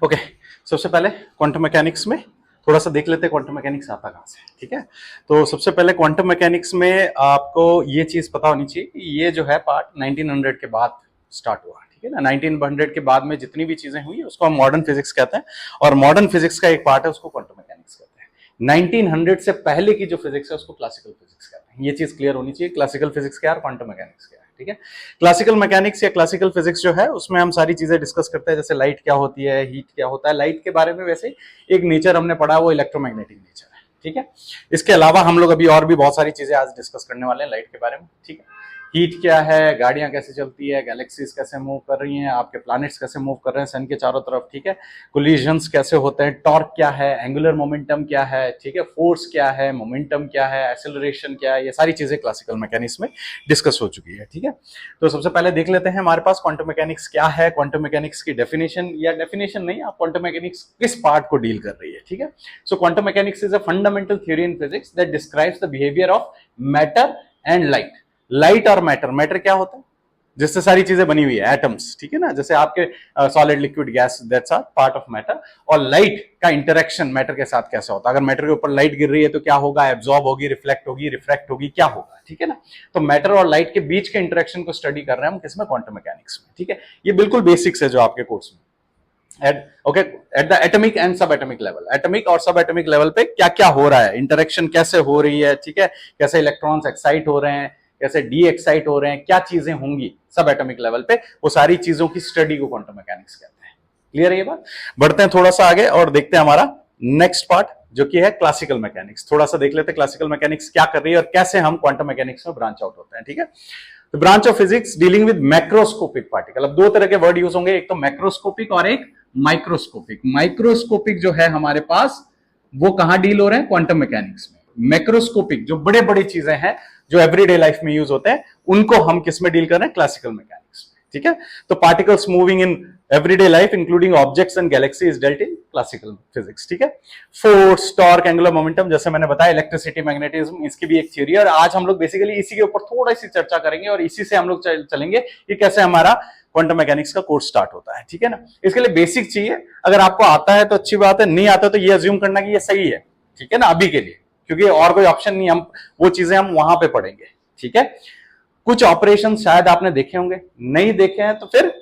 Okay, सबसे पहले quantum mechanics में थोड़ा सा देख लेते हैं क्वांटम मैकेनिक्स आता कहाँ से। ठीक है, तो सबसे पहले क्वांटम मैकेनिक्स में आपको ये चीज पता होनी चाहिए कि ये जो है पार्ट 1900 के बाद स्टार्ट हुआ। ठीक है ना, 1900 के बाद में जितनी भी चीजें हुई उसको हम मॉडर्न फिजिक्स कहते हैं, और मॉडर्न फिजिक्स का एक पार्ट है उसको क्वांटम मैकेनिक्स कहते हैं। 1900 से पहले की जो फिजिक्स है उसको क्लासिकल फिजिक्स कहते हैं। ये चीज क्लियर होनी चाहिए, क्लासिकल फिजिक्स क्या है, क्वांटम मैकेनिक्स क्या है। ठीक है, क्लासिकल मैकेनिक्स या क्लासिकल फिजिक्स जो है उसमें हम सारी चीजें डिस्कस करते हैं, जैसे लाइट क्या होती है, हीट क्या होता है। लाइट के बारे में वैसे एक नेचर हमने पढ़ा, वो इलेक्ट्रोमैग्नेटिक नेचर है। ठीक है, इसके अलावा हम लोग अभी और भी बहुत सारी चीजें आज डिस्कस करने वाले हैं लाइट के बारे में। ठीक है, हीट क्या है, गाड़ियां कैसे चलती है, गैलेक्सीज कैसे मूव कर रही हैं, आपके प्लैनेट्स कैसे मूव कर रहे हैं सन के चारों तरफ। ठीक है, कोलिजन्स कैसे होते हैं, टॉर्क क्या है, एंगुलर मोमेंटम क्या है, ठीक है, फोर्स क्या है, मोमेंटम क्या है, एक्सेलरेशन क्या है, ये सारी चीजें क्लासिकल मैकेनिक्स में डिस्कस हो चुकी है। ठीक है, तो सबसे पहले देख लेते हैं हमारे पास क्वांटम मैकेनिक्स क्या है, क्वांटम मैकेनिक्स की डेफिनेशन, या डेफिनेशन नहीं, आप क्वांटम मैकेनिक्स किस पार्ट को डील कर रही है। ठीक है, सो quantum mechanics is a fundamental theory in physics that describes the behaviour of matter and light. Light और मैटर, मैटर क्या होता है, जिससे सारी चीजें बनी हुई है, एटम्स। ठीक है ना, जैसे आपके solid liquid gas, that's are part of matter. और लाइट का इंटरेक्शन मैटर के साथ कैसे होता है, अगर मैटर के ऊपर लाइट गिर रही है तो क्या होगा, एब्जॉर्ब होगी, रिफ्लेक्ट होगी, रिफ्रैक्ट होगी, क्या होगा। ठीक है ना, तो मैटर और लाइट के बीच के इंटरेक्शन को स्टडी कर रहे हैं हम किसमें, क्वांटम मैकेनिक्स में। ठीक है, ये बिल्कुल बेसिक्स है जो आपके कोर्स में एट द एटॉमिक एंड सब एटॉमिक लेवल, एटॉमिक और सब एटॉमिक लेवल पे क्या क्या हो रहा है, इंटरेक्शन कैसे हो रही है। ठीक है, कैसे इलेक्ट्रॉन्स एक्साइट हो रहे हैं, कैसे डी एक्साइट हो रहे हैं, क्या चीजें होंगी सब एटॉमिक लेवल पे, वो सारी चीजों की स्टडी को क्वांटम मैकेनिक्स कहते हैं। क्लियर है ये बात। बढ़ते हैं थोड़ा सा आगे और देखते हैं हमारा नेक्स्ट पार्ट जो कि है क्लासिकल मैकेनिक्स। थोड़ा सा देख लेते हैं क्लासिकल मैकेनिक्स क्या कर रही है और कैसे हम क्वांटम मैकेनिक्स में ब्रांच आउट होते हैं। ठीक है, तो branch of physics dealing with macroscopic particle. अब दो तरह के वर्ड यूज होंगे, एक तो मैक्रोस्कोपिक और एक माइक्रोस्कोपिक। माइक्रोस्कोपिक जो है हमारे पास वो कहां डील हो रहे हैं, क्वांटम मैकेनिक्स में। मैक्रोस्कोपिक जो बड़े बड़े चीजें हैं जो एवरीडे लाइफ में यूज होते हैं, उनको हम किस में डील कर रहे हैं, क्लासिकल मैकेनिक्स में। ठीक है, तो particles moving in everyday life including objects and Galaxy is dealt in classical physics. ठीक है, फोर्स, टॉर्क, एंगुलर मोमेंटम, जैसे मैंने बताया इलेक्ट्रिसिटी, मैग्नेटिज्म, इसकी भी एक थ्योरी है। और आज हम लोग बेसिकली इसी के ऊपर थोड़ा सी चर्चा करेंगे और इसी से हम लोग चलेंगे कि कैसे हमारा क्वांटम मैकेनिक्स का कोर्स स्टार्ट होता है। ठीक है ना, इसके लिए बेसिक चाहिए, अगर आपको आता है तो अच्छी बात है, नहीं आता तो ये अज्यूम करना कि ये सही है। ठीक है ना, अभी के लिए, क्योंकि और कोई ऑप्शन नहीं, हम वो चीजें हम वहां पे पढ़ेंगे। ठीक है, कुछ ऑपरेशन शायद आपने देखे होंगे, नहीं देखे हैं तो फिर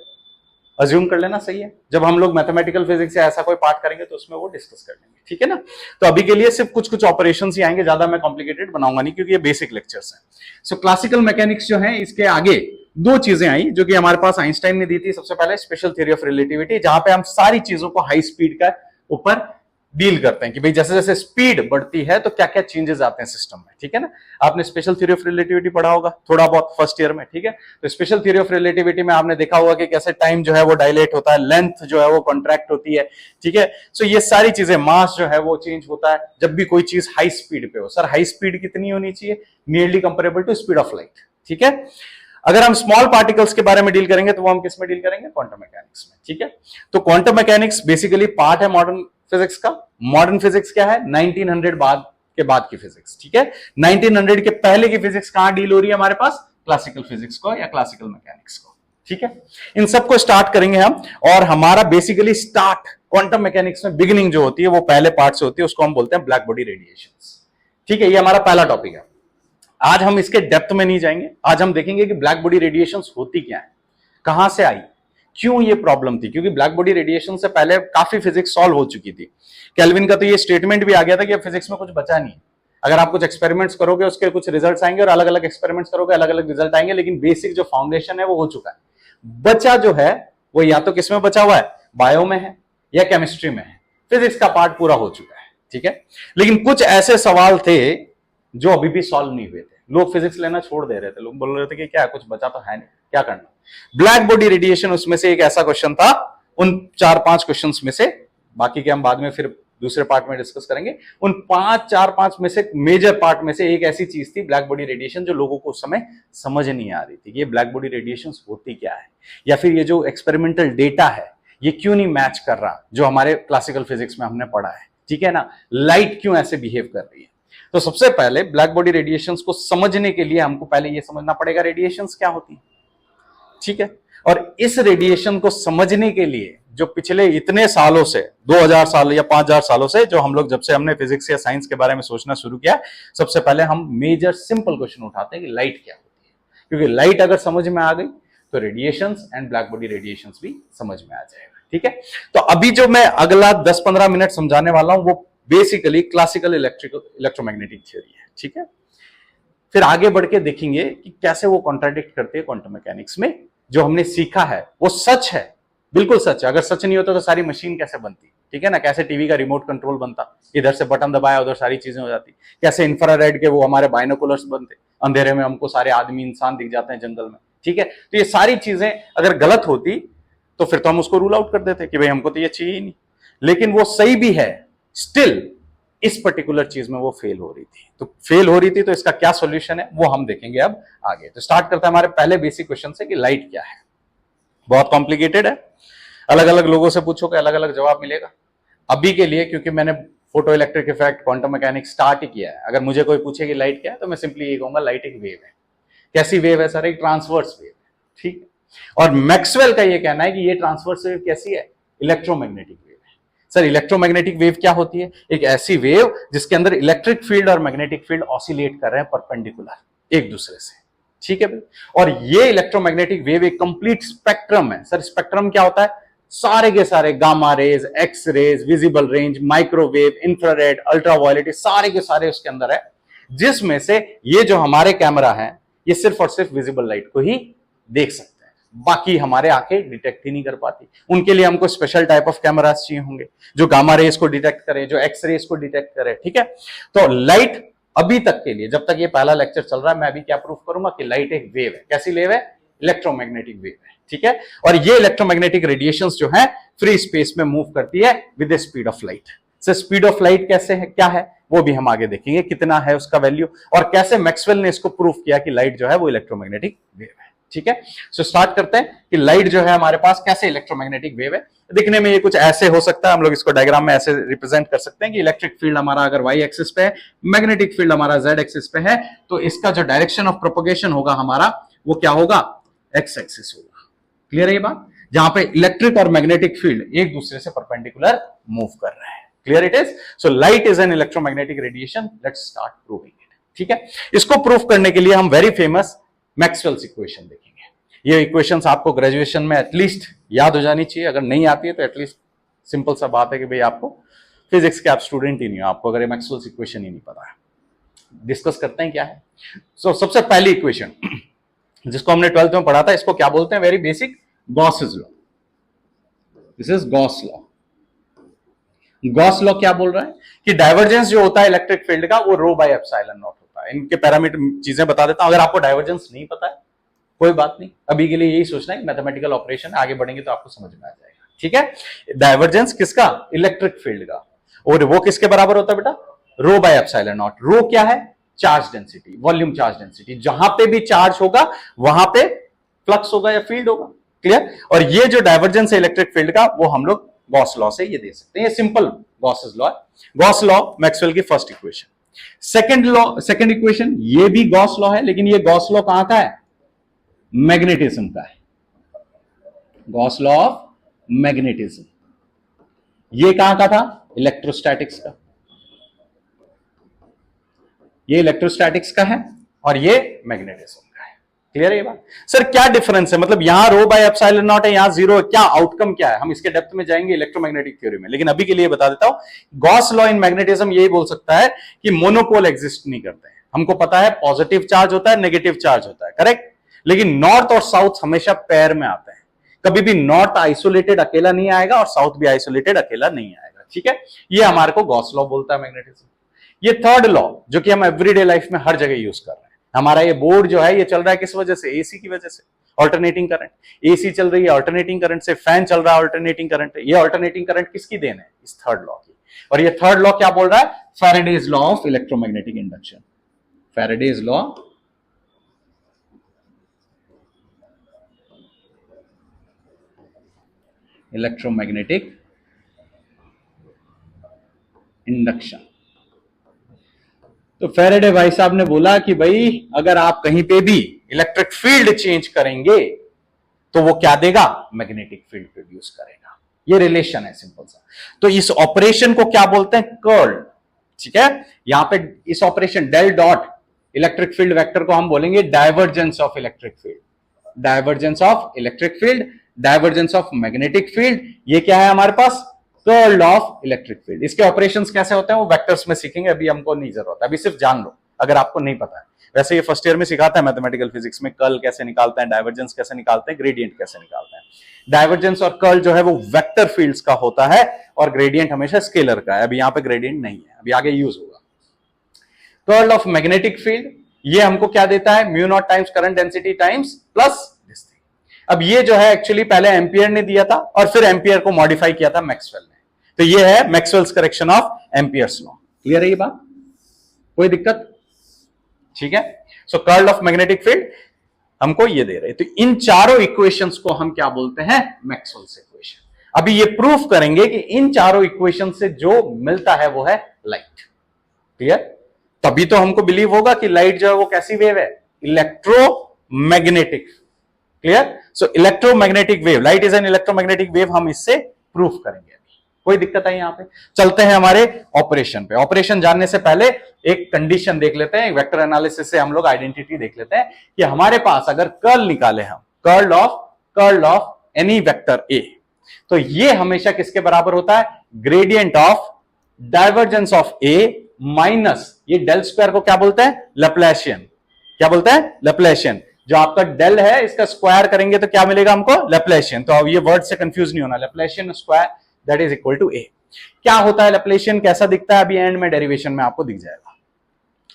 अज्यूम कर लेना सही है। जब हम लोग मैथमेटिकल फिजिक्स या ऐसा कोई पार्ट करेंगे तो उसमें वो डिस्कस कर लेंगे। ठीक है ना, तो अभी के लिए सिर्फ कुछ कुछ ऑपरेशन ही आएंगे, ज्यादा मैं कॉम्प्लिकेटेड बनाऊंगा नहीं क्योंकि ये बेसिक लेक्चर्स हैं। सो क्लासिकल मैकेनिक्स जो है इसके आगे दो चीजें आई जो कि हमारे पास आइंस्टाइन ने दी थी। सबसे पहले स्पेशल थ्योरी ऑफ रिलेटिविटी, जहां पे हम सारी चीजों को हाई स्पीड का ऊपर डील करते हैं कि भाई जैसे जैसे स्पीड बढ़ती है तो क्या क्या चेंजेस आते हैं सिस्टम में। ठीक है ना, आपने स्पेशल थ्योरी ऑफ रिलेटिविटी पढ़ा होगा थोड़ा बहुत फर्स्ट ईयर में। ठीक है, तो स्पेशल थ्योरी ऑफ रिलेटिविटी में आपने देखा होगा कि कैसे टाइम जो है वो डायलेट होता है, लेंथ जो है वो कॉन्ट्रैक्ट होती है। ठीक है, सो ये सारी चीजें, मास जो है वो चेंज होता है जब भी कोई चीज हाई स्पीड पे हो। सर हाई स्पीड कितनी होनी चाहिए, nearly comparable to speed of light. ठीक है, अगर हम स्मॉल पार्टिकल्स के बारे में डील करेंगे तो वो हम किस में डील करेंगे, क्वांटम मैकेनिक्स में। ठीक है, तो क्वांटम मैकेनिक्स बेसिकली पार्ट है मॉडर्न फिजिक्स का। मॉडर्न फिजिक्स क्या है, 1900 बाद की फिजिक्स। ठीक है, 1900 के पहले की फिजिक्स कहां डील हो रही है हमारे पास, क्लासिकल फिजिक्स को या क्लासिकल मैकेनिक्स को। ठीक है, इन सबको स्टार्ट करेंगे हम, और हमारा बेसिकली स्टार्ट क्वांटम मैकेनिक्स में बिगिनिंग जो होती है वो पहले पार्ट से होती है, उसको हम बोलते हैं ब्लैक बॉडी रेडिएशंस। ठीक है, ये हमारा पहला टॉपिक है। आज हम इसके डेप्थ में नहीं जाएंगे, आज हम देखेंगे कि ब्लैक बॉडी रेडिएशंस होती क्या है, कहां से आई, क्यों ये प्रॉब्लम थी। क्योंकि ब्लैक बॉडी रेडिएशन से पहले काफी फिजिक्स सॉल्व हो चुकी थी। केल्विन का तो ये स्टेटमेंट भी आ गया था कि अब फिजिक्स में कुछ बचा नहीं। अगर आप कुछ एक्सपेरिमेंट्स करोगे उसके कुछ रिजल्ट्स आएंगे, और अलग अलग एक्सपेरिमेंट्स करोगे अलग अलग रिजल्ट आएंगे, लेकिन बेसिक जो फाउंडेशन है वो हो चुका है। बचा जो है वो या तो किसमें बचा हुआ है, बायो में है या केमिस्ट्री में है। फिजिक्स का पार्ट पूरा हो चुका है। ठीक है, लेकिन कुछ ऐसे सवाल थे जो अभी भी सॉल्व नहीं हुए थे। लोग फिजिक्स लेना छोड़ दे रहे थे, लोग बोल रहे थे कि क्या कुछ बचा तो है नहीं, क्या करना। ब्लैक बॉडी रेडिएशन उसमें से एक ऐसा क्वेश्चन था, उन 4-5 क्वेश्चंस में से, बाकी के हम बाद में फिर दूसरे पार्ट में डिस्कस करेंगे। उन 4-5 में से मेजर पार्ट में से एक ऐसी चीज थी ब्लैक बॉडी रेडिएशन, जो लोगों को उस समय समझ नहीं आ रही थी। ये ब्लैक बॉडी रेडिएशन होती क्या है, या फिर ये जो एक्सपेरिमेंटल डेटा है ये क्यों नहीं मैच कर रहा जो हमारे क्लासिकल फिजिक्स में हमने पढ़ा है। ठीक है ना, लाइट क्यों ऐसे बिहेव कर रही है। तो सबसे पहले ब्लैक बॉडी रेडिएशंस को समझने के लिए हमको पहले ये समझना पड़ेगा रेडिएशंस क्या होती है। ठीक है, और इस रेडिएशन को समझने के लिए जो पिछले इतने सालों से 2000 साल या 5000 सालों से जो हम लोग जब से हमने फिजिक्स या साइंस के बारे में सोचना शुरू किया, सबसे पहले हम मेजर सिंपल क्वेश्चन उठाते हैं कि लाइट क्या होती है, क्योंकि लाइट अगर समझ में आ गई तो radiations and black body radiations भी समझ में आ जाएगा। ठीक है, तो अभी जो मैं अगला 10-15 मिनट समझाने वाला हूं वो बेसिकली क्लासिकल इलेक्ट्रोमैग्नेटिक थ्योरी है। ठीक है, फिर आगे बढ़ के देखेंगे कि कैसे वो कॉन्ट्राडिक्ट करते हैं क्वांटम मैकेनिक्स में। जो हमने सीखा है वो सच है, बिल्कुल सच है। अगर सच नहीं होता तो सारी मशीन कैसे बनती, ठीक है ना, कैसे टीवी का रिमोट कंट्रोल बनता, इधर से बटन दबाया उधर सारी चीजें हो जाती, कैसे इंफ्रारेड के वो हमारे बाइनोकुलर्स बनते, अंधेरे में हमको सारे आदमी इंसान दिख जाते हैं जंगल में। ठीक है, तो ये सारी चीजें अगर गलत होती तो फिर तो हम उसको रूल आउट कर देते कि भाई हमको तो ये चाहिए ही नहीं, लेकिन वो सही भी है, स्टिल इस पर्टिकुलर चीज में वो फेल हो रही थी। तो फेल हो रही थी तो इसका क्या सॉल्यूशन है वो हम देखेंगे अब आगे। तो स्टार्ट करते हैं हमारे पहले बेसिक क्वेश्चन से कि लाइट क्या है। बहुत कॉम्प्लिकेटेड है, अलग अलग लोगों से पूछोगे अलग अलग जवाब मिलेगा। अभी के लिए क्योंकि मैंने photoelectric effect quantum mechanics start ही किया है, अगर मुझे कोई पूछे कि लाइट क्या है तो मैं सिंपली ये कहूंगा लाइट एक वेव है। कैसी वेव है सर? एक ट्रांसवर्स वेव है। ठीक है, और मैक्सवेल का ये कहना है कि ये ट्रांसवर्स वेव कैसी है? इलेक्ट्रोमैग्नेटिक वेव है। सर इलेक्ट्रोमैग्नेटिक वेव क्या होती है? एक ऐसी वेव जिसके अंदर इलेक्ट्रिक फील्ड और मैग्नेटिक फील्ड ऑसिलेट कर रहे हैं परपेंडिकुलर एक दूसरे से। ठीक है भाई, और ये इलेक्ट्रोमैग्नेटिक वेव एक कंप्लीट स्पेक्ट्रम है। सर स्पेक्ट्रम क्या होता है? सारे के सारे gamma rays, X rays, visible range, microwave, infrared, ultraviolet, सारे के सारे उसके अंदर है, जिसमें से ये जो हमारे कैमरा है ये सिर्फ और सिर्फ विजिबल लाइट को ही देख सकते हैं, बाकी हमारे आंखें डिटेक्ट ही नहीं कर पाती। उनके लिए हमको स्पेशल टाइप ऑफ कैमरास चाहिए होंगे जो गामा रेज को डिटेक्ट करे, जो एक्स रेज को डिटेक्ट करे। ठीक है, तो लाइट अभी तक के लिए, जब तक ये पहला लेक्चर चल रहा है, मैं अभी क्या प्रूफ करूंगा कि लाइट एक वेव है। कैसी वेव है? इलेक्ट्रोमैग्नेटिक वेव है। ठीक है, और ये इलेक्ट्रोमैग्नेटिक रेडिएशंस जो है फ्री स्पेस में मूव करती है with the speed of light. So speed of light कैसे है, क्या है, वो भी हम आगे देखेंगे, कितना है उसका वैल्यू, और कैसे मैक्सवेल ने इसको प्रूफ किया कि लाइट जो है वो इलेक्ट्रोमैग्नेटिक वेव है। ठीक है, सो स्टार्ट करते हैं कि लाइट जो है हमारे पास कैसे इलेक्ट्रोमैग्नेटिक वेव है। दिखने में ये कुछ ऐसे हो सकता है, हम लोग इसको डायग्राम में ऐसे रिप्रेजेंट कर सकते हैं कि इलेक्ट्रिक फील्ड हमारा अगर वाई एक्सिस पे है, मैग्नेटिक फील्ड हमारा जेड एक्सिस पे है, तो इसका जो डायरेक्शन ऑफ प्रोपोगेशन होगा हमारा वो क्या होगा? एक्स एक्सिस होगा। क्लियर है ये बात? जहां पे इलेक्ट्रिक और मैग्नेटिक फील्ड एक दूसरे से परपेंडिकुलर मूव कर रहे हैं। Clear it is? So light is an electromagnetic radiation. Let's start proving it. ठीक है, इसको प्रूफ करने के लिए हम वेरी फेमस मैक्सवेल्स इक्वेशन देखेंगे। ये इक्वेशंस आपको ग्रेजुएशन में एटलीस्ट याद हो जानी चाहिए, अगर नहीं आती है तो एटलीस्ट सिंपल सा बात है कि भाई आपको फिजिक्स के आप स्टूडेंट ही नहीं हो, आपको अगर मैक्सवेल्स इक्वेशन ही नहीं पता है। डिस्कस करते हैं क्या है। सो सबसे पहली इक्वेशन जिसको हमने 12th में पढ़ा था, इसको क्या बोलते हैं? Very basic, Gauss's law. This is Gauss law. Gauss law क्या बोल रहा है कि डाइवर्जेंस जो होता है इलेक्ट्रिक फील्ड का वो रो बाय एप्सिलॉन नॉट होता है। इनके पैरामीटर चीजें बता देता हूं, अगर आपको डाइवर्जेंस नहीं पता है कोई बात नहीं, अभी के लिए यही सोचना है मैथमेटिकल ऑपरेशन, आगे बढ़ेंगे तो आपको समझ में आ जाएगा। ठीक है, डाइवर्जेंस किसका? इलेक्ट्रिक फील्ड का, और वो किसके बराबर होता है बेटा? रो बाय एप्सिलॉन नॉट। रो क्या है? Charge density, volume charge density. जहां पे भी चार्ज होगा वहां पे फ्लक्स होगा या फील्ड होगा। क्लियर? और ये जो डाइवर्जेंस है इलेक्ट्रिक फील्ड का वो हम लोग गॉस लॉ से ये दे सकते हैं। ये सिंपल गॉस's लॉ है। गॉस लॉ मैक्सवेल की first equation. Second law, second equation, ये भी गॉस लॉ है, लेकिन ये गॉस लॉ कहां का है? मैग्नेटिज्म का है। Gauss law of magnetism. ये कहां का था? इलेक्ट्रोस्टैटिक्स का। ये इलेक्ट्रोस्टैटिक्स का है और ये मैग्नेटिज्म का है। क्लियर है ये बात? सर क्या डिफरेंस है, मतलब यहां रो बाय एप्सिलॉन नॉट है, यहां जीरो है, क्या आउटकम क्या है? हम इसके डेप्थ में जाएंगे इलेक्ट्रोमैग्नेटिक थ्योरी में, लेकिन अभी के लिए बता देता हूं। गॉस लॉ इन मैग्नेटिज्म यही बोल सकता है कि मोनोपोल एग्जिस्ट नहीं करते हैं। हमको पता है पॉजिटिव चार्ज होता है, नेगेटिव चार्ज होता है, करेक्ट, लेकिन नॉर्थ और साउथ हमेशा पेयर में आते हैं। कभी भी नॉर्थ आइसोलेटेड अकेला नहीं आएगा और साउथ भी आइसोलेटेड अकेला नहीं आएगा। ठीक है, ये हमारे को गॉस लॉ बोलता है मैग्नेटिज्म। ये थर्ड लॉ जो कि हम एवरीडे लाइफ में हर जगह यूज कर रहे हैं। हमारा ये बोर्ड जो है ये चल रहा है किस वजह से? एसी की वजह से, ऑल्टरनेटिंग करंट। एसी चल रही है ऑल्टरनेटिंग करंट से, फैन चल रहा है ऑल्टरनेटिंग करंट। ये ऑल्टरनेटिंग करंट किसकी देन है? इस थर्ड लॉ की। और ये थर्ड लॉ क्या बोल रहा है? Faraday's law of electromagnetic induction. Faraday's law electromagnetic induction. तो फैराडे भाई साहब ने बोला कि भाई अगर आप कहीं पे भी इलेक्ट्रिक फील्ड चेंज करेंगे तो वो क्या देगा, मैग्नेटिक फील्ड प्रोड्यूस करेगा। ये रिलेशन है सिंपल सा। तो इस ऑपरेशन को क्या बोलते हैं, कर्ल। ठीक है, यहां पे इस operation del dot electric field vector को हम बोलेंगे divergence of electric field, divergence of electric field, divergence of magnetic field. ये क्या है हमारे पास, कर्ल ऑफ इलेक्ट्रिक फील्ड। इसके ऑपरेशंस कैसे होते हैं वो वेक्टर्स में सीखेंगे, अभी हमको नहीं जरूरत है, अभी सिर्फ जान लो अगर आपको नहीं पता है। वैसे ये फर्स्ट ईयर में सिखाता है मैथमेटिकल फिजिक्स में, कर्ल कैसे निकालते हैं, डायवर्जेंस कैसे निकालते हैं, ग्रेडियंट कैसे निकालते हैं। डायवर्जेंस और कर्ल जो है वो वेक्टर फील्ड्स का होता है और ग्रेडियंट हमेशा स्केलर का है। अभी यहां पे ग्रेडियंट नहीं है, अभी आगे यूज होगा। कर्ल ऑफ मैग्नेटिक फील्ड, ये हमको क्या देता है, mu not times current density times plus this thing. अब ये जो है एक्चुअली पहले एम्पियर ने दिया था और फिर एम्पियर को मॉडिफाई किया था मैक्सवेल ने। तो ये है Maxwell's correction of Ampere's law. Clear है ये बात, कोई दिक्कत? ठीक है, सो कर्ल ऑफ मैग्नेटिक फील्ड हमको ये दे रहे। तो इन चारों इक्वेशंस को हम क्या बोलते हैं, मैक्सवेल्स इक्वेशन। अभी ये प्रूफ करेंगे कि इन चारों इक्वेशन से जो मिलता है वो है लाइट। क्लियर? तभी तो हमको बिलीव होगा कि लाइट जो है वो कैसी वेव है, electromagnetic. Clear? So electromagnetic wave, light is an electromagnetic wave, हम इससे प्रूफ करेंगे। कोई दिक्कत है? यहां पे चलते हैं हमारे ऑपरेशन पे। ऑपरेशन जानने से पहले एक कंडीशन देख लेते हैं, वेक्टर एनालिसिस से हम लोग आइडेंटिटी देख लेते हैं कि हमारे पास अगर कर्ल निकाले हम, curl of any vector A, तो ये हमेशा किसके बराबर होता है, gradient of divergence of A minus ये डेल स्क्वायर को क्या बोलते हैं, लैप्लासियन। क्या बोलते हैं, लैप्लासियन। जो आपका डेल है इसका स्क्वायर करेंगे तो क्या मिलेगा हमको, लैप्लासियन। तो अब ये वर्ड से कंफ्यूज नहीं होना, Laplacian square that is equal to A. क्या होता है लैप्लासियन, कैसा दिखता है, अभी एंड में डेरिवेशन में आपको दिख जाएगा।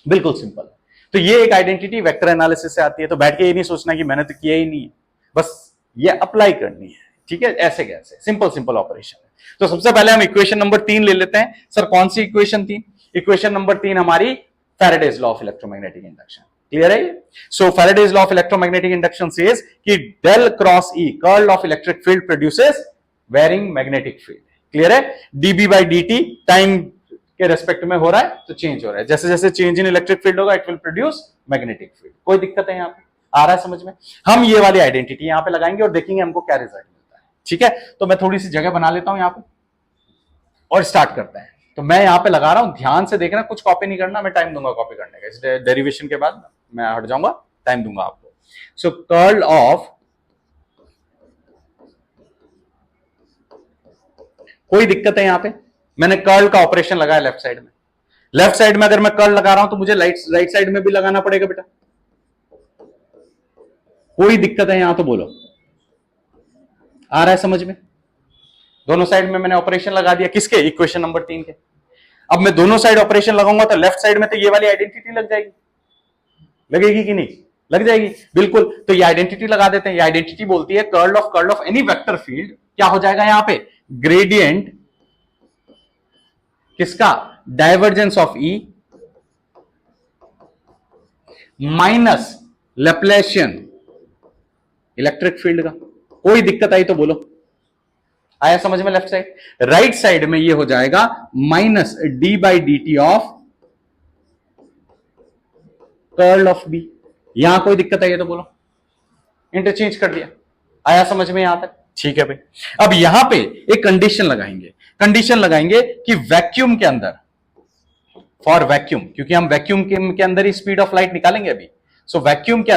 बिल्कुल सिंपल। तो ये एक आइडेंटिटी वेक्टर एनालिसिस से आती है। तो बैठ के ये नहीं सोचना कि मैंने तो किया ही नहीं है, बस ये अप्लाई करनी है। ठीक है, ऐसे कैसे, सिंपल ऑपरेशन है। तो सबसे पहले हम इक्वेशन नंबर 3 ले लेते हैं। सर कौन सी इक्वेशन 3? इक्वेशन नंबर 3 हमारी Faraday's law of electromagnetic induction. Clear है? So Faraday's law of electromagnetic induction says कि del cross E, curl of electric field, produces varying magnetic field. Clear है? DB by d time के respect में हो रहा है तो चेंज हो रहा है, जैसे जैसे चेंज इन इलेक्ट्रिक फील्ड होगा it will produce magnetic field. कोई दिक्कत है? यहां पे आ रहा है समझ में? हम ये वाली आइडेंटिटी यहां पे लगाएंगे और देखेंगे हमको क्या रिजल्ट मिलता है। ठीक है, तो मैं थोड़ी सी जगह बना लेता हूं यहां पे और स्टार्ट करते हैं। तो मैं यहां पे लगा रहा हूं, ध्यान से देखना, कुछ कॉपी नहीं करना, मैं टाइम दूंगा कॉपी करने का। इस डेरिवेशन के बाद मैं हट जाऊंगा, टाइम दूंगा आपको। सो कर्ल ऑफ, कोई दिक्कत है? यहां पे मैंने कर्ल का ऑपरेशन लगाया लेफ्ट साइड में। लेफ्ट साइड में अगर मैं कर्ल लगा रहा हूं तो मुझे राइट साइड में भी लगाना पड़ेगा बेटा। कोई दिक्कत है यहां तो बोलो, आ रहा है समझ में? दोनों साइड में मैंने ऑपरेशन लगा दिया, किसके, इक्वेशन नंबर 3 के। अब मैं दोनों साइड ऑपरेशन लगाऊंगा तो लेफ्ट साइड में तो ये वाली आइडेंटिटी लग जाएगी, लगेगी कि नहीं? लग जाएगी, बिल्कुल। तो ये आइडेंटिटी लगा देते हैं। ये आइडेंटिटी बोलती है curl of any vector field क्या हो जाएगा यहां पे, ग्रेडियंट किसका, divergence of E minus Laplacian electric field का। कोई दिक्कत आई तो बोलो, आया समझ में? लेफ्ट साइड, राइट साइड में ये हो जाएगा minus D by D T of curl of B. यहां कोई दिक्कत है ये तो बोलो, इंटरचेंज कर दिया। आया समझ में यहां तक? ठीक है भाई। अब यहां पे एक कंडीशन लगाएंगे कि वैक्यूम के अंदर, फॉर वैक्यूम, क्योंकि हम वैक्यूम के अंदर ही स्पीड ऑफ लाइट निकालेंगे अभी। सो वैक्यूम के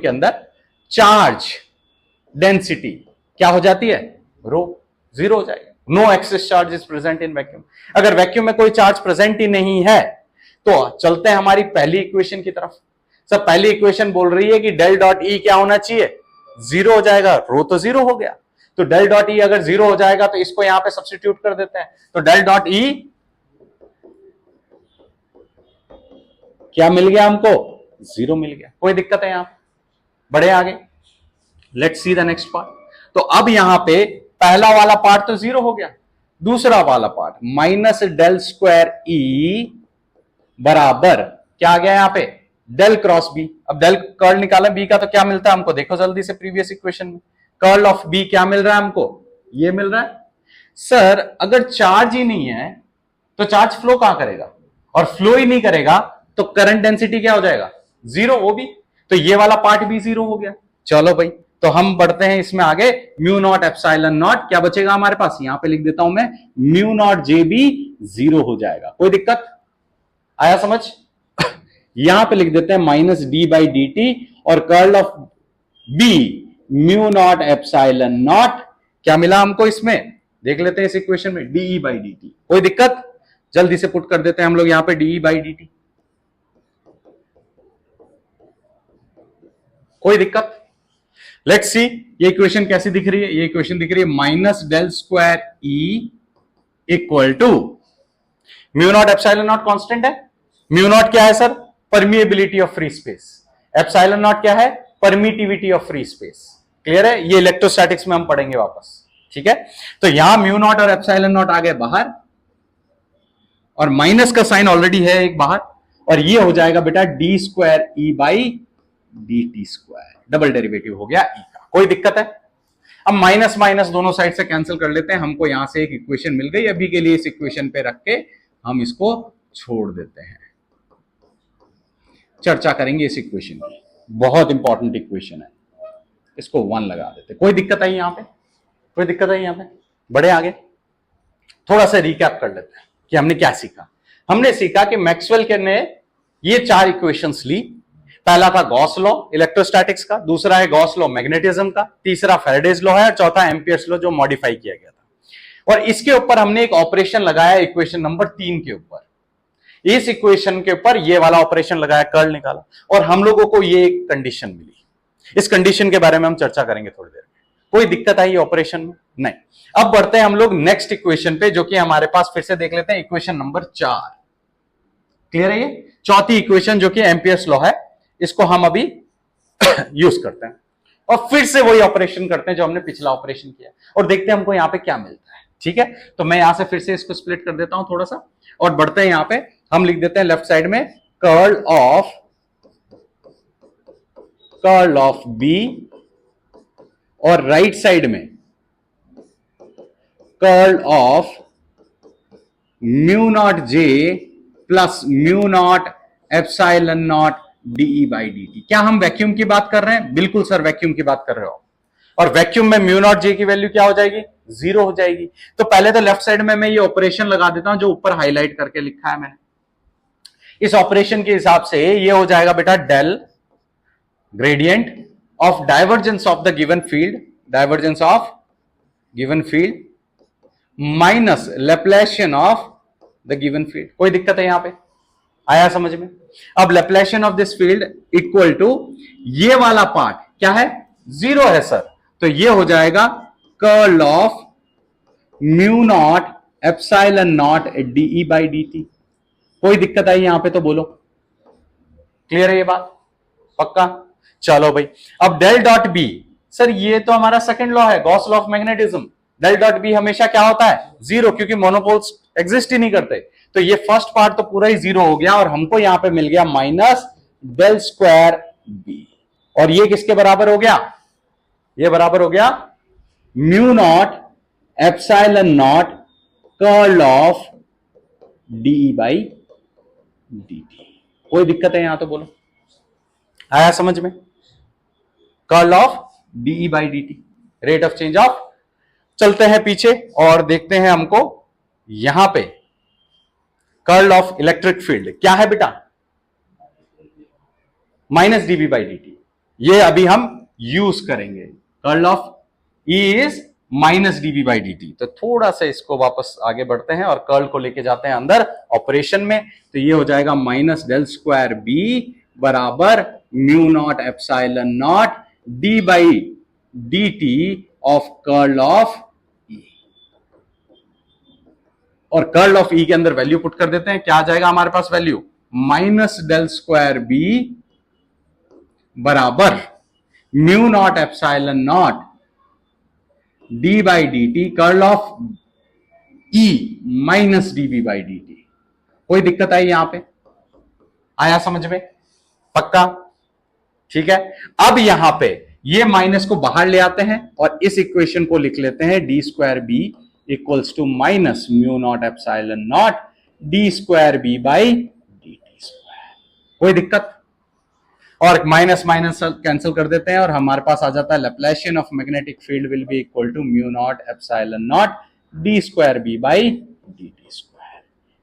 अंदर चार्ज डेंसिटी क्या हो जाती है, रो, जीरो हो जाएगा। No excess charge is present in vacuum. अगर वैक्यूम में कोई चार्ज प्रेजेंट ही नहीं है तो चलते हैं हमारी पहली इक्वेशन की तरफ। सर पहली इक्वेशन बोल रही है कि डेल डॉट ई क्या होना चाहिए, जीरो हो जाएगा। रो तो जीरो हो गया, तो डेल डॉट ई अगर जीरो हो जाएगा तो इसको यहां पे सब्स्टिट्यूट कर देते हैं। तो डेल डॉट ई क्या मिल गया हमको, जीरो मिल गया। कोई दिक्कत है? यहां बढ़े आगे, let's see the next part. तो अब यहां पे पहला वाला पार्ट तो जीरो हो गया, दूसरा वाला पार्ट माइनस डेल स्क्वायर ई बराबर क्या आ गया यहां पे, डेल क्रॉस बी। अब डेल कर्ल निकाला बी का तो क्या मिलता है हमको, देखो जल्दी से प्रीवियस इक्वेशन में, कर्ल ऑफ बी क्या मिल रहा है हमको, ये मिल रहा है। सर अगर चार्ज ही नहीं है तो चार्ज फ्लो कहां करेगा, और फ्लो ही नहीं करेगा तो करंट डेंसिटी क्या हो जाएगा, जीरो वो भी, तो ये वाला पार्ट भी जीरो हो गया। चलो भाई, तो हम बढ़ते हैं इसमें आगे। म्यू नॉट एप्सिलॉन नॉट क्या बचेगा हमारे पास, यहां पे लिख देता हूं मैं, म्यू नॉट जे भी जीरो हो जाएगा। कोई दिक्कत आया समझ? यहां पे लिख देते हैं minus D by D t, और curl of B mu naught epsilon naught, क्या मिला हमको इसमें, देख लेते हैं इस इक्वेशन में, डीई बाई डी टी। कोई दिक्कत? जल्दी से पुट कर देते हैं हम लोग यहां पे डीई बाई डी टी। कोई दिक्कत? लेट्स सी ये इक्वेशन कैसी दिख रही है। ये इक्वेशन दिख रही है minus del square E equal to mu naught epsilon naught constant है। म्यू नॉट क्या है sir, permeability of free space. Epsilon naught क्या है, permittivity of free space. Clear है? ये इलेक्ट्रोस्टैटिक्स में हम पढ़ेंगे वापस, ठीक है। तो यहां म्यू नॉट और एप्सिलॉन नॉट आ गए बाहर, और माइनस का साइन ऑलरेडी है एक बाहर, और ये हो जाएगा बेटा D square E by D T square, double derivative हो गया ई का। कोई दिक्कत है? अब माइनस माइनस दोनों साइड से कैंसिल कर लेते हैं, हमको यहां से एक इक्वेशन मिल गई। अभी के लिए इस इक्वेशन पे रख के हम इसको छोड़ देते हैं, चर्चा करेंगे इस इक्वेशन की, बहुत इंपॉर्टेंट इक्वेशन है, इसको 1 लगा देते। कोई दिक्कत आई यहां पे? कोई दिक्कत आई यहां पे? बड़े आगे थोड़ा सा रिकैप कर लेते हैं कि हमने क्या सीखा। हमने सीखा कि मैक्सवेल के ने ये 4 इक्वेशंस ली। पहला था गॉस लॉ इलेक्ट्रोस्टैटिक्स का, दूसरा है गॉस लॉ मैग्नेटिज्म का, तीसरा फैराडेज लॉ है, और चौथा एम्पियर्स लॉ जो मॉडिफाई किया गया था। और इसके ऊपर हमने एक ऑपरेशन लगाया इक्वेशन नंबर 3 के ऊपर। इस इक्वेशन के ऊपर ये वाला ऑपरेशन लगाया, कर्ल निकाला, और हम लोगों को ये एक कंडीशन मिली। इस कंडीशन के बारे में हम चर्चा करेंगे थोड़ी देर में। कोई दिक्कत आई ऑपरेशन में? नहीं। अब बढ़ते हैं हम लोग नेक्स्ट इक्वेशन पे, जो कि हमारे पास फिर से देख लेते हैं इक्वेशन नंबर 4। क्लियर है? ये चौथी इक्वेशन जो कि एम्पियर्स लॉ है, इसको हम अभी यूज करते हैं और फिर से वही ऑपरेशन करते हैं जो हमने पिछला ऑपरेशन किया, और देखते हैं हमको यहां पे क्या मिलता है। ठीक है, तो मैं यहां से फिर से इसको स्प्लिट कर देता हूं थोड़ा सा, और बढ़ते हैं यहां पे। हम लिख देते हैं लेफ्ट साइड में कर्ल ऑफ बी, और राइट साइड में curl of mu naught J plus mu naught epsilon naught D E by D T. क्या हम वैक्यूम की बात कर रहे हैं? बिल्कुल सर, वैक्यूम की बात कर रहे हो। और वैक्यूम में म्यू नॉट जे की वैल्यू क्या हो जाएगी? 0 हो जाएगी। तो पहले तो लेफ्ट साइड में मैं ये ऑपरेशन लगा देता हूं जो ऊपर हाईलाइट करके लिखा है मैंने। इस ऑपरेशन के हिसाब से ये हो जाएगा बेटा del gradient of divergence of the given field, divergence of given field minus Laplacian of the given field. कोई दिक्कत है यहां पे? आया समझ में? अब Laplacian of this field equal to ये वाला पार्ट क्या है? 0 है सर, तो ये हो जाएगा curl of mu naught epsilon naught D E by D T. कोई दिक्कत आई यहां पे तो बोलो। क्लियर है ये बात? पक्का? चलो भाई, अब डेल डॉट बी, सर ये तो हमारा सेकंड लॉ है, Gauss law of magnetism. Del dot B हमेशा क्या होता है? 0, क्योंकि मोनोपोल्स एग्जिस्ट ही नहीं करते। तो ये फर्स्ट पार्ट तो पूरा ही 0 हो गया, और हमको यहां पे मिल गया माइनस डेल स्क्वायर बी। और ये किसके बराबर हो गया? ये बराबर हो गया mu naught epsilon naught curl of D E by D T. कोई दिक्कत है यहां तो बोलो। आया समझ में? Curl of D E by D T, rate of change of. चलते हैं पीछे और देखते हैं हमको यहां पे कर्ल ऑफ इलेक्ट्रिक फील्ड क्या है बेटा? Minus dB by D T. ये अभी हम यूज करेंगे। Curl of E is minus dB by D T. तो थोड़ा सा इसको वापस आगे बढ़ते हैं और कर्ल को लेके जाते हैं अंदर ऑपरेशन में। तो ये हो जाएगा माइनस डेल स्क्वायर बी बराबर mu naught epsilon naught d by D T of curl of E. और कर्ल ऑफ ई के अंदर वैल्यू पुट कर देते हैं। क्या आ जाएगा हमारे पास value? Minus del square B बराबर mu naught epsilon naught d by D t curl of E minus dB by D T. कोई दिक्कत आई यहां पे? आया समझ में? पक्का? ठीक है, अब यहां पे ये माइनस को बाहर ले आते हैं और इस इक्वेशन को लिख लेते हैं D square B equals to minus mu naught epsilon naught D square B by D T square. कोई दिक्कत? और माइनस माइनस कैंसिल कर देते हैं और हमारे पास आ जाता है Laplacian of magnetic field will be equal to mu naught epsilon naught D square B by D T square.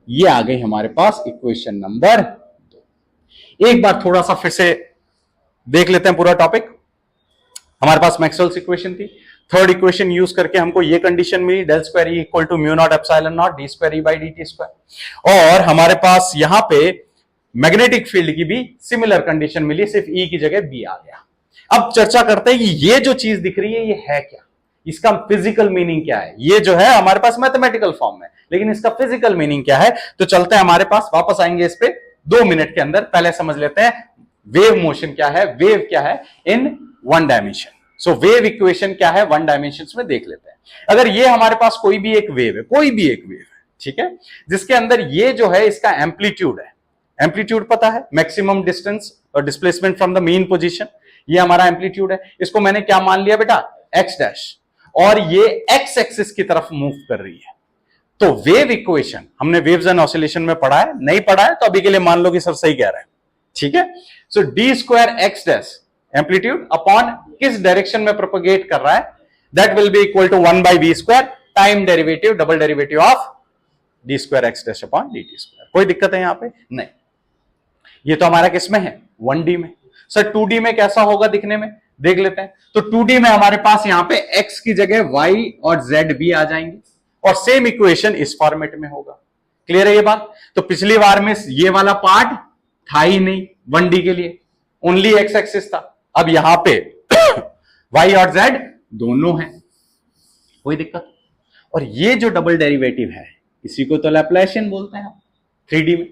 ये आ गई हमारे पास इक्वेशन नंबर 2। एक बार थोड़ा सा फिर से देख लेते हैं पूरा टॉपिक। हमारे पास मैक्सवेल्स इक्वेशन थी, थर्ड इक्वेशन यूज करके हमको ये कंडीशन मिली del square E equal to mu naught epsilon naught D square E by D T square. और हमारे पास यहां पे मैग्नेटिक फील्ड की भी सिमिलर कंडीशन मिली, सिर्फ ई की जगह बी आ गया। अब चर्चा करते हैं कि ये जो चीज दिख रही है ये है क्या, इसका फिजिकल मीनिंग क्या है। ये जो है हमारे पास मैथमेटिकल फॉर्म में, लेकिन इसका फिजिकल मीनिंग क्या है। तो चलते हैं हमारे पास, वापस आएंगे इस पे 2 मिनट के अंदर। पहले समझ लेते हैं वेव मोशन क्या है, वेव क्या है in one dimension. So wave equation क्या है वन डायमेंशन में देख लेते हैं। अगर ये हमारे पास कोई भी एक वेव है, कोई भी एक वेव है, ठीक है, जिसके अंदर ये जो है इसका एम्पलीट्यूड है, एम्पलीट्यूड पता है मैक्सिमम डिस्टेंस और displacement from the mean position, ये हमारा एम्पलीट्यूड है। इसको मैंने क्या मान लिया बेटा, एक्स डैश, और ये एक्स एक्सिस की तरफ मूव कर रही है। तो वेव इक्वेशन हमने वेव्स एंड ऑसिलेशन में पढ़ा है, नहीं पढ़ा है तो अभी के लिए मान लो कि सर सही कह रहा है, ठीक है। So d square x dash amplitude upon किस डायरेक्शन में प्रोपोगेट कर रहा है, that will be equal to 1 by we square time derivative double derivative of d square x dash upon d T square. कोई दिक्कत है यहां पे? नहीं। ये तो हमारा किस में है, 1D में। सर 2D में कैसा होगा दिखने में, देख लेते हैं। तो 2D में हमारे पास यहां पे x की जगह y और z भी आ जाएंगे और सेम इक्वेशन इस फॉर्मेट में होगा। क्लियर है ये बात? तो पिछली बार में ये वाला पार्ट था ही नहीं 1D के लिए, ओनली x एक्सिस था। अब यहां पे y और z दोनों हैं, कोई दिक्कत। और ये जो डबल डेरिवेटिव है इसी को तो लैप्लासियन बोलते हैं 3D में।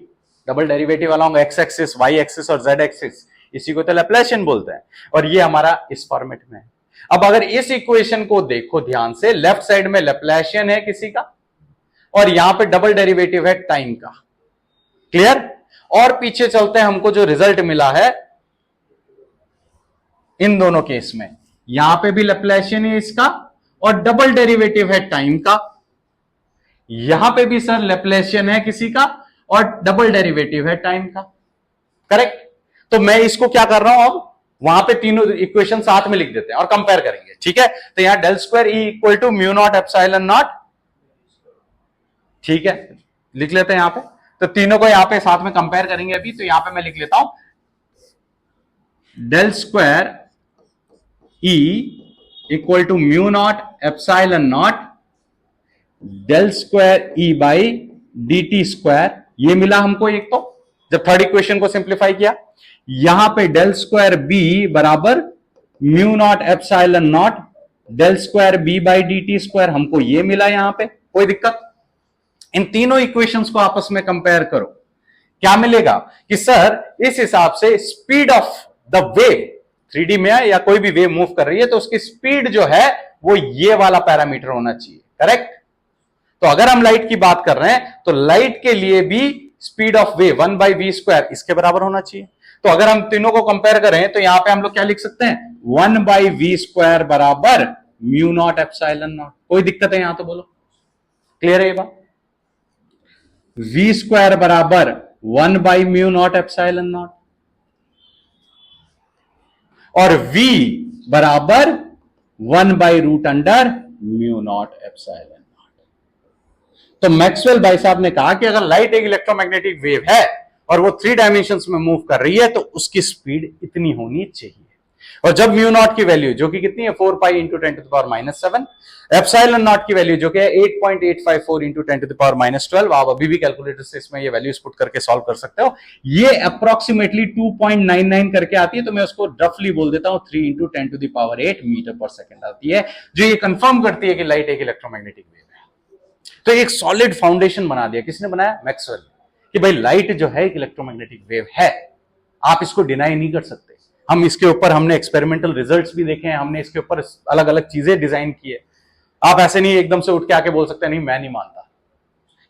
Double derivative along x axis, y axis और z एक्सिस, इसी को तो लैप्लासियन बोलते हैं। और ये हमारा इस फॉर्मेट में है। अब अगर इस इक्वेशन को देखो ध्यान से, लेफ्ट साइड में लैप्लासियन है किसी का और यहां पे डबल डेरिवेटिव है टाइम का। क्लियर? और पीछे चलते हैं, हमको जो रिजल्ट मिला है इन दोनों केस में, यहां पे भी लैप्लासियन है इसका और डबल डेरिवेटिव है टाइम का। यहां पे भी सर लैप्लासियन है किसी का और डबल डेरिवेटिव है टाइम का। करेक्ट? तो मैं इसको क्या कर रहा हूं, अब वहां पे तीनों इक्वेशन साथ में लिख देते हैं और कंपेयर करेंगे, ठीक है। तो यहां del square E equal to mu naught epsilon naught, ठीक है, लिख लेते हैं यहां पे। तो तीनों को यहां पे साथ में कंपेयर करेंगे अभी। तो यहां पे मैं लिख लेता हूं del square E equal to mu naught epsilon naught del square E by D T square. ये मिला हमको एक, तो जब थर्ड इक्वेशन को सिंप्लीफाई किया, यहां पे डेल स्क्वायर बी बराबर mu naught epsilon naught del square B by D T square, हमको ये मिला यहां पे। कोई दिक्कत? इन तीनों इक्वेशंस को आपस में कंपेयर करो, क्या मिलेगा कि सर इस हिसाब से speed of the wave 3D में है या कोई भी वेव मूव कर रही है तो उसकी स्पीड जो है वो ये वाला पैरामीटर होना चाहिए। करेक्ट? तो अगर हम लाइट की बात कर रहे हैं तो लाइट के लिए भी speed of wave 1 by we square इसके बराबर होना चाहिए। तो अगर हम तीनों को कंपेयर करें तो यहां पे हम लोग क्या लिख सकते हैं, 1 बाई वी स्क्वायर बराबर म्यू नॉट एप्सिलॉन नॉट। कोई दिक्कत है यहां तो बोलो? क्लियर है ये बात? वी स्क्वायर बराबर 1 by mu naught epsilon naught और v बराबर 1 by root under mu naught epsilon naught. तो मैक्सवेल भाई साहब ने कहा कि अगर लाइट एक इलेक्ट्रोमैग्नेटिक वेव है और वो 3 डायमेंशंस में मूव कर रही है तो उसकी स्पीड इतनी होनी चाहिए। और जब म्यू नॉट की वैल्यू जो कि कितनी है 4 pi into 10 to the power -7, epsilon naught की वैल्यू जो कि है 8.854 इंटू 10 टू द पावर -12, आप अभी भी कैलकुलेटर से इसमें ये वैल्यूज पुट करके सॉल्व कर सकते हो। ये अप्रोक्सीमेटली 2.99 करके आती है, तो मैं उसको रफली बोल देता हूं 3 into 10 to the power 8 metre पर सेकंड आती है, जो ये कंफर्म करती है कि लाइट एक इलेक्ट्रोमैग्नेटिक वेव है। तो एक सॉलिड फाउंडेशन बना दिया, किसने बनाया? मैक्सवेल, कि भाई लाइट जो है एक इलेक्ट्रोमैग्नेटिक वेव है, आप इसको डिनाई नहीं कर सकते। हम इसके ऊपर हमने एक्सपेरिमेंटल रिजल्ट्स भी देखे हैं, हमने इसके ऊपर अलग अलग चीजें डिजाइन की है। आप ऐसे नहीं एकदम से उठ के आके बोल सकते नहीं मैं नहीं मानता,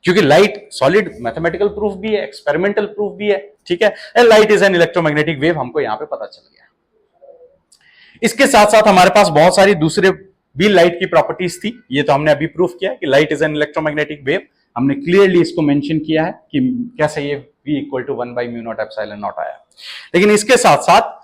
क्योंकि लाइट सॉलिड मैथमेटिकल प्रूफ भी है, एक्सपेरिमेंटल प्रूफ भी है, ठीक है। Light is an electromagnetic wave, हमको यहां पे पता चल गया। इसके साथ साथ हमारे पास बहुत सारी दूसरे भी लाइट की प्रॉपर्टीज थी, ये तो हमने अभी प्रूफ किया कि light is an electromagnetic wave. हमने क्लियरली इसको मेंशन किया है कि कैसे ये v equal to 1 by mu naught epsilon naught आया। लेकिन इसके साथ साथ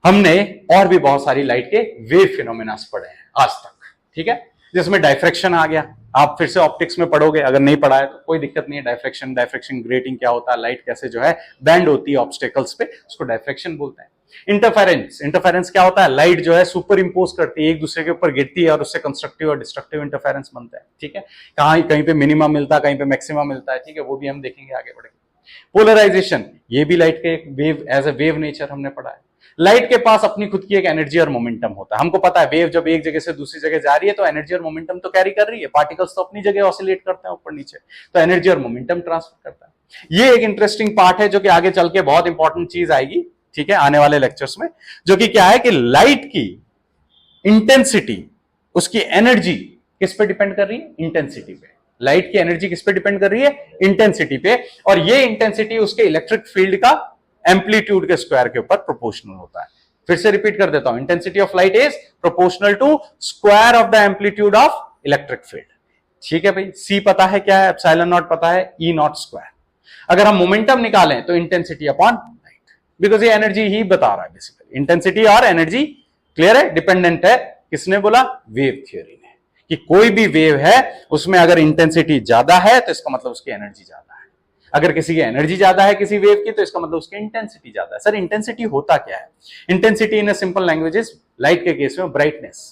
हमने और भी बहुत सारी लाइट के वेव फिनोमेना पढ़े हैं आज तक, ठीक है, जिसमें डायफ्रैक्शन आ गया। आप फिर से ऑप्टिक्स में पढ़ोगे, अगर नहीं पढ़ा है तो कोई दिक्कत नहीं है। डायफ्रैक्शन ग्रेटिंग क्या होता है, लाइट कैसे जो है बैंड होती है ऑब्स्टेकल्स पे, उसको डायफ्रैक्शन बोलते हैं। इंटरफेरेंस क्या होता है, लाइट जो है सुपर इंपोज करती है, एक दूसरे के ऊपर गिरती है और उससे कंस्ट्रक्टिव और डिस्ट्रक्टिव इंटरफेरेंस बनता है, ठीक है। कहीं पे मिनिमम मिलता है, कहीं पे मैक्सिमम मिलता है, ठीक है, वो भी हम देखेंगे आगे बढ़ेंगे। पोलराइजेशन, ये भी लाइट के एक wave, as a wave nature हमने पढ़ा है। लाइट के पास अपनी खुद की एक एनर्जी और मोमेंटम होता है। हमको पता है वेव जब एक जगह से दूसरी जगह जा रही है तो एनर्जी और मोमेंटम तो कैरी कर रही है, पार्टिकल्स तो अपनी जगह ऑसिलेट करते हैं ऊपर नीचे, तो एनर्जी और मोमेंटम ट्रांसफर करता है। ये एक इंटरेस्टिंग पार्ट है जो कि आगे चल के बहुत इंपॉर्टेंट चीज आएगी, ठीक है, आने वाले लेक्चर्स में, जो कि क्या है कि लाइट की इंटेंसिटी, उसकी एनर्जी किस पे डिपेंड कर रही है, इंटेंसिटी पे। लाइट की एनर्जी किस पे डिपेंड कर रही है, इंटेंसिटी पे, और ये इंटेंसिटी उसके इलेक्ट्रिक फील्ड का एम्पलीट्यूड के स्क्वायर के ऊपर प्रोपोर्शनल होता है। फिर से रिपीट कर देता हूं, intensity of light is proportional to square of the amplitude of electric field, ठीक है भाई। सी पता है क्या है, एप्सिलॉन नॉट पता है, ई नॉट स्क्वायर। अगर हम मोमेंटम निकालें तो इंटेंसिटी अपॉन लाइट, बिकॉज ये एनर्जी ही बता रहा है बेसिकली। इंटेंसिटी और एनर्जी क्लियर है, डिपेंडेंट है। किसने बोला, वेव थ्योरी ने, कि कोई भी वेव है उसमें अगर इंटेंसिटी ज्यादा है तो इसका मतलब उसकी एनर्जी ज्यादा है, अगर किसी की एनर्जी ज्यादा है किसी वेव की तो इसका मतलब उसकी इंटेंसिटी ज्यादा है। सर इंटेंसिटी होता क्या है, intensity in a simple language is, light के केस में ब्राइटनेस।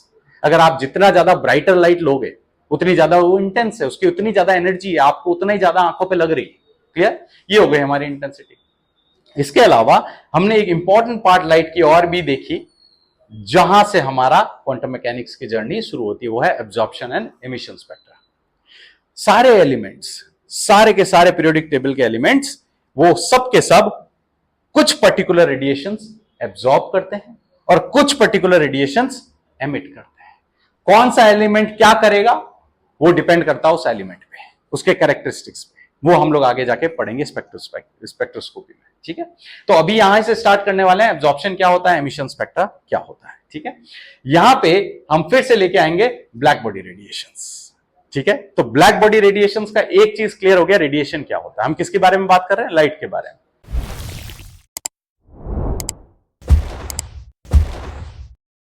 अगर आप जितना ज्यादा ब्राइटर लाइट लोगे उतनी ज्यादा वो इंटेंस है, उसकी उतनी ज्यादा एनर्जी है, आपको उतना ही ज्यादा आंखों पे लग रही है, क्लियर। ये हो गई हमारी इंटेंसिटी। इसके अलावा हमने एक इंपॉर्टेंट पार्ट लाइट की और भी देखी, जहां से हमारा क्वांटम मैकेनिक्स की जर्नी शुरू होती है, वो है एब्जॉर्प्शन एंड एमिशन स्पेक्ट्रा। सारे एलिमेंट्स, सारे के सारे पीरियोडिक टेबल के एलिमेंट्स, वो सब के सब कुछ पर्टिकुलर रेडिएशंस एब्जॉर्ब करते हैं और कुछ पर्टिकुलर रेडिएशंस एमिट करते हैं। कौन सा एलिमेंट क्या करेगा वो डिपेंड करता है उस एलिमेंट पे, उसके कैरेक्टरिस्टिक्स पे, वो हम लोग आगे जाके पढ़ेंगे स्पेक्ट्रोस्कोपी में, ठीक है। तो अभी यहां से स्टार्ट करने वाले हैं, एब्जॉर्प्शन क्या होता है, एमिशन स्पेक्ट्रा क्या होता है, ठीक है। यहां पे हम फिर से लेके आएंगे ब्लैक बॉडी रेडिएशंस, ठीक है। तो ब्लैक बॉडी रेडिएशंस का एक चीज क्लियर हो गया, रेडिएशन क्या होता है। हम किसके बारे में बात कर रहे हैं, लाइट के बारे में।